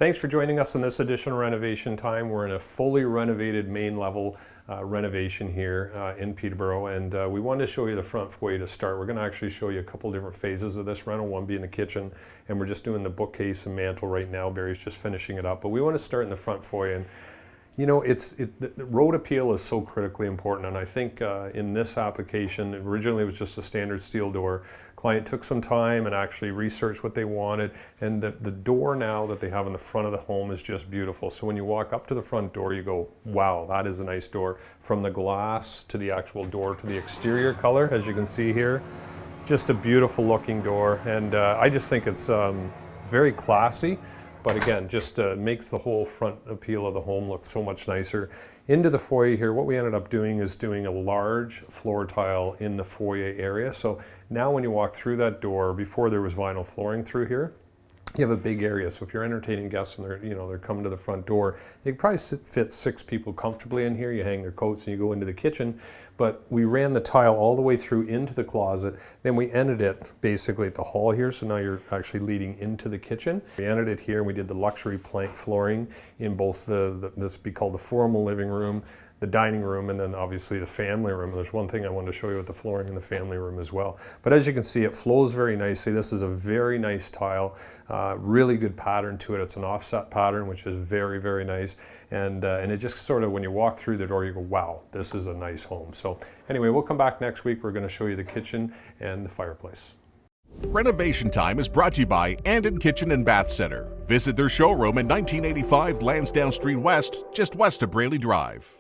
Thanks for joining us in this edition of Renovation Time. We're in a fully renovated main level renovation here in Peterborough, and we wanted to show you the front foyer to start. We're going to actually show you a couple different phases of this rental, one being the kitchen, and we're just doing the bookcase and mantle right now. Barry's just finishing it up, but we want to start in the front foyer. And you know, the road appeal is so critically important, and I think in this application, originally it was just a standard steel door. Client took some time and actually researched what they wanted, and the door now that they have in the front of the home is just beautiful. So when you walk up to the front door, you go, wow, that is a nice door. From the glass to the actual door to the exterior color, as you can see here, just a beautiful looking door, and I just think it's very classy. But again, just makes the whole front appeal of the home look so much nicer. Into the foyer here, what we ended up doing is doing a large floor tile in the foyer area. So now when you walk through that door, before there was vinyl flooring through here, you have a big area. So if you're entertaining guests and they're coming to the front door, you can probably fit 6 people comfortably in here. You hang their coats and you go into the kitchen. But we ran the tile all the way through into the closet. Then we ended it basically at the hall here. So now you're actually leading into the kitchen. We ended it here and we did the luxury plank flooring in both this would be called the formal living room, the dining room, and then obviously the family room. There's one thing I wanted to show you with the flooring in the family room as well. But as you can see, it flows very nicely. This is a very nice tile, really good pattern to it. It's an offset pattern, which is very, very nice. And it just sort of, when you walk through the door, you go, wow, this is a nice home. So anyway, we'll come back next week. We're going to show you the kitchen and the fireplace. Renovation Time is brought to you by Anden Kitchen and Bath Center. Visit their showroom at 1985 Lansdowne Street West, just west of Brayley Drive.